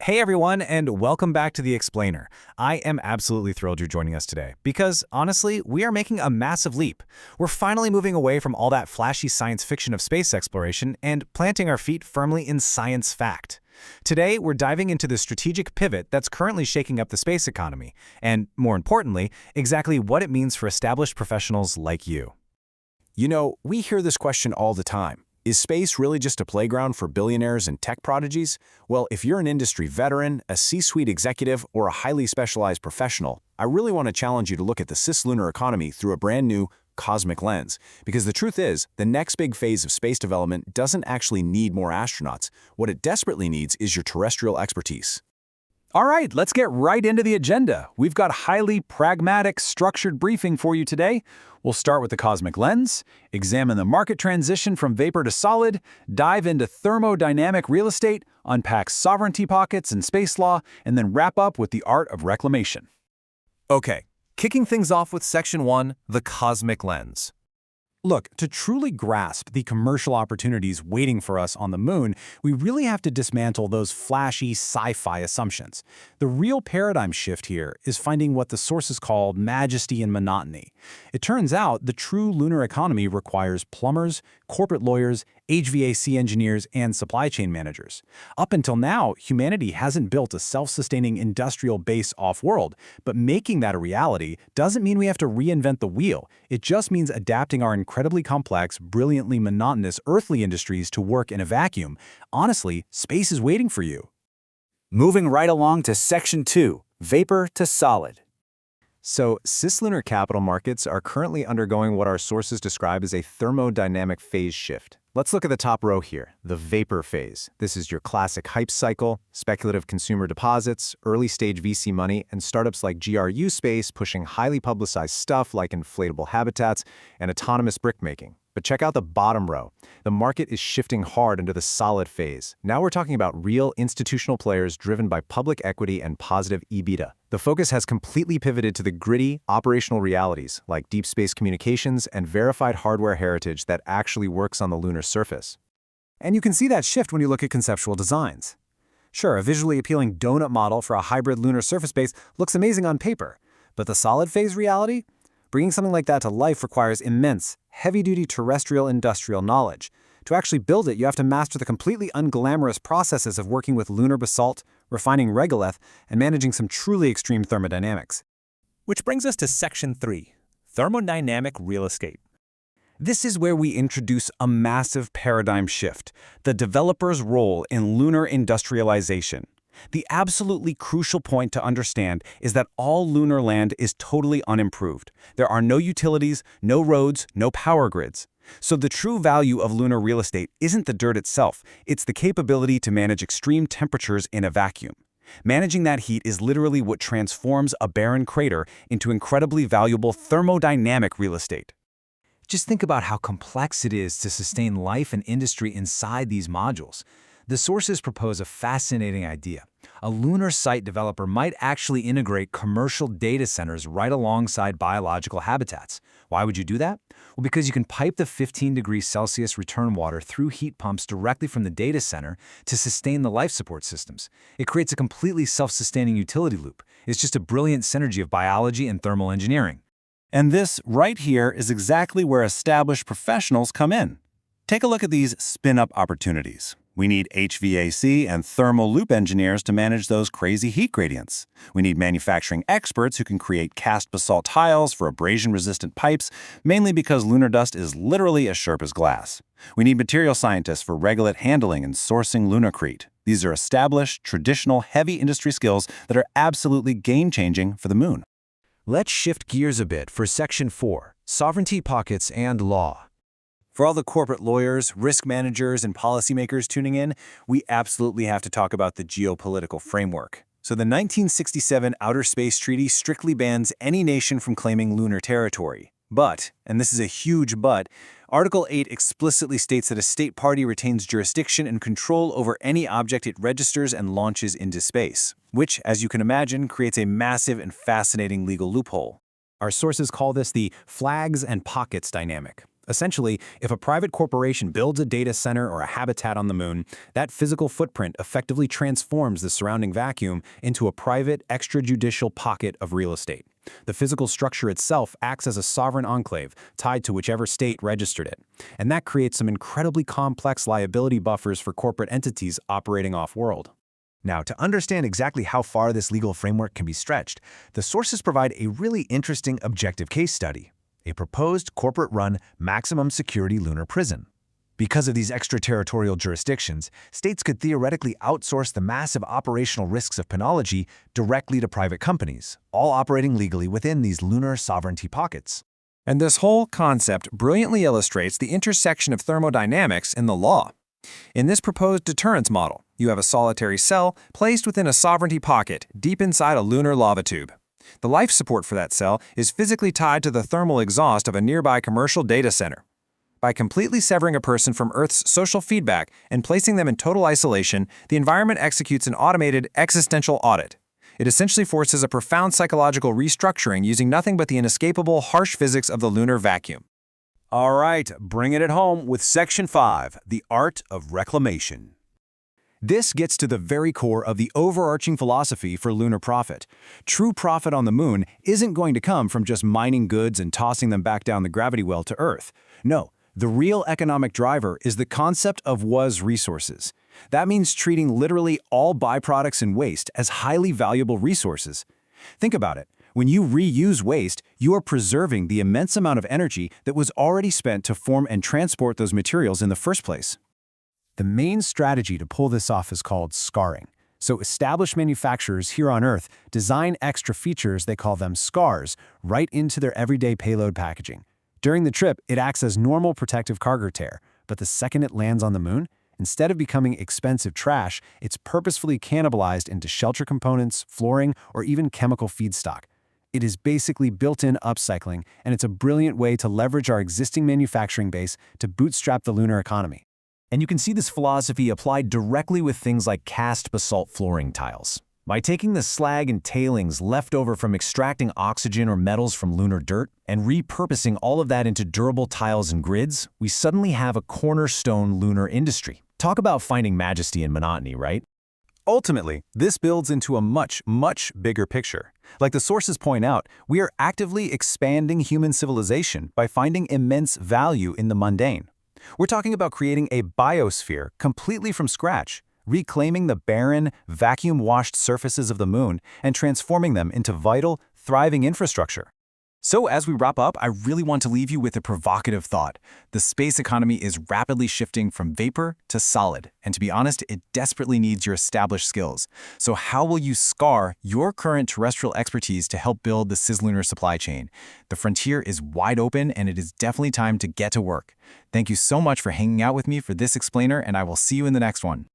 Hey everyone, and welcome back to The Explainer. I am absolutely thrilled you're joining us today because, honestly, we are making a massive leap. We're finally moving away from all that flashy science fiction of space exploration and planting our feet firmly in science fact. Today, we're diving into the strategic pivot that's currently shaking up the space economy, and, more importantly, exactly what it means for established professionals like you. You know, we hear this question all the time. Is space really just a playground for billionaires and tech prodigies? Well, if you're an industry veteran, a C-suite executive, or a highly specialized professional, I really want to challenge you to look at the cislunar economy through a brand new cosmic lens. Because the truth is, the next big phase of space development doesn't actually need more astronauts. What it desperately needs is your terrestrial expertise. All right, let's get right into the agenda. We've got highly pragmatic, structured briefing for you today. We'll start with the cosmic lens, examine the market transition from vapor to solid, dive into thermodynamic real estate, unpack sovereignty pockets and space law, and then wrap up with the art of reclamation. Okay, kicking things off with Section 1, the cosmic lens. Look, to truly grasp the commercial opportunities waiting for us on the moon, we really have to dismantle those flashy sci-fi assumptions. The real paradigm shift here is finding what the sources call majesty and monotony. It turns out the true lunar economy requires plumbers, corporate lawyers, HVAC engineers, and supply chain managers. Up until now, humanity hasn't built a self-sustaining industrial base off-world, but making that a reality doesn't mean we have to reinvent the wheel. It just means adapting our incredibly complex, brilliantly monotonous earthly industries to work in a vacuum. Honestly, space is waiting for you. Moving right along to Section 2, Vapor to Solid. So, cislunar capital markets are currently undergoing what our sources describe as a thermodynamic phase shift. Let's look at the top row here, the vapor phase. This is your classic hype cycle, speculative consumer deposits, early-stage VC money, and startups like GRU Space pushing highly publicized stuff like inflatable habitats and autonomous brickmaking. But check out the bottom row. The market is shifting hard into the solid phase. Now we're talking about real institutional players driven by public equity and positive EBITDA. The focus has completely pivoted to the gritty, operational realities like deep space communications and verified hardware heritage that actually works on the lunar surface. And you can see that shift when you look at conceptual designs. Sure, a visually appealing donut model for a hybrid lunar surface base looks amazing on paper, but the solid phase reality? Bringing something like that to life requires immense, heavy-duty terrestrial industrial knowledge. To actually build it, you have to master the completely unglamorous processes of working with lunar basalt, refining regolith, and managing some truly extreme thermodynamics. Which brings us to Section 3, Thermodynamic Real Estate. This is where we introduce a massive paradigm shift, the developer's role in lunar industrialization. The absolutely crucial point to understand is that all lunar land is totally unimproved. There are no utilities, no roads, no power grids. So the true value of lunar real estate isn't the dirt itself, it's the capability to manage extreme temperatures in a vacuum. Managing that heat is literally what transforms a barren crater into incredibly valuable thermodynamic real estate. Just think about how complex it is to sustain life and industry inside these modules. The sources propose a fascinating idea. A lunar site developer might actually integrate commercial data centers right alongside biological habitats. Why would you do that? Well, because you can pipe the 15 degrees Celsius return water through heat pumps directly from the data center to sustain the life support systems. It creates a completely self-sustaining utility loop. It's just a brilliant synergy of biology and thermal engineering. And this right here is exactly where established professionals come in. Take a look at these spin-up opportunities. We need HVAC and thermal loop engineers to manage those crazy heat gradients. We need manufacturing experts who can create cast basalt tiles for abrasion-resistant pipes, mainly because lunar dust is literally as sharp as glass. We need material scientists for regolith handling and sourcing lunacrete. These are established, traditional, heavy industry skills that are absolutely game-changing for the moon. Let's shift gears a bit for Section 4, Sovereignty Pockets and Law. For all the corporate lawyers, risk managers, and policymakers tuning in, we absolutely have to talk about the geopolitical framework. So the 1967 Outer Space Treaty strictly bans any nation from claiming lunar territory. But, and this is a huge but, Article VIII explicitly states that a state party retains jurisdiction and control over any object it registers and launches into space, which, as you can imagine, creates a massive and fascinating legal loophole. Our sources call this the flags and pockets dynamic. Essentially, if a private corporation builds a data center or a habitat on the moon, that physical footprint effectively transforms the surrounding vacuum into a private, extrajudicial pocket of real estate. The physical structure itself acts as a sovereign enclave tied to whichever state registered it. And that creates some incredibly complex liability buffers for corporate entities operating off-world. Now, to understand exactly how far this legal framework can be stretched, the sources provide a really interesting objective case study: a proposed corporate-run maximum security lunar prison. Because of these extraterritorial jurisdictions, states could theoretically outsource the massive operational risks of penology directly to private companies, all operating legally within these lunar sovereignty pockets. And this whole concept brilliantly illustrates the intersection of thermodynamics and the law. In this proposed deterrence model, you have a solitary cell placed within a sovereignty pocket deep inside a lunar lava tube. The life support for that cell is physically tied to the thermal exhaust of a nearby commercial data center. By completely severing a person from Earth's social feedback and placing them in total isolation, the environment executes an automated existential audit. It essentially forces a profound psychological restructuring using nothing but the inescapable harsh physics of the lunar vacuum. All right, bringing it home with Section 5, the art of reclamation. This gets to the very core of the overarching philosophy for lunar profit. True profit on the moon isn't going to come from just mining goods and tossing them back down the gravity well to Earth. No, the real economic driver is the concept of Wasources. That means treating literally all byproducts and waste as highly valuable resources. Think about it. When you reuse waste, you are preserving the immense amount of energy that was already spent to form and transport those materials in the first place. The main strategy to pull this off is called scarring. So established manufacturers here on Earth design extra features, they call them scars, right into their everyday payload packaging. During the trip, it acts as normal protective cargo tear, but the second it lands on the moon, instead of becoming expensive trash, it's purposefully cannibalized into shelter components, flooring, or even chemical feedstock. It is basically built-in upcycling, and it's a brilliant way to leverage our existing manufacturing base to bootstrap the lunar economy. And you can see this philosophy applied directly with things like cast basalt flooring tiles. By taking the slag and tailings left over from extracting oxygen or metals from lunar dirt and repurposing all of that into durable tiles and grids, we suddenly have a cornerstone lunar industry. Talk about finding majesty in monotony, right? Ultimately, this builds into a much, much bigger picture. Like the sources point out, we are actively expanding human civilization by finding immense value in the mundane. We're talking about creating a biosphere completely from scratch, reclaiming the barren, vacuum-washed surfaces of the moon and transforming them into vital, thriving infrastructure. So as we wrap up, I really want to leave you with a provocative thought. The space economy is rapidly shifting from vapor to solid, and to be honest, it desperately needs your established skills. So how will you scar your current terrestrial expertise to help build the cislunar supply chain? The frontier is wide open, and it is definitely time to get to work. Thank you so much for hanging out with me for this explainer, and I will see you in the next one.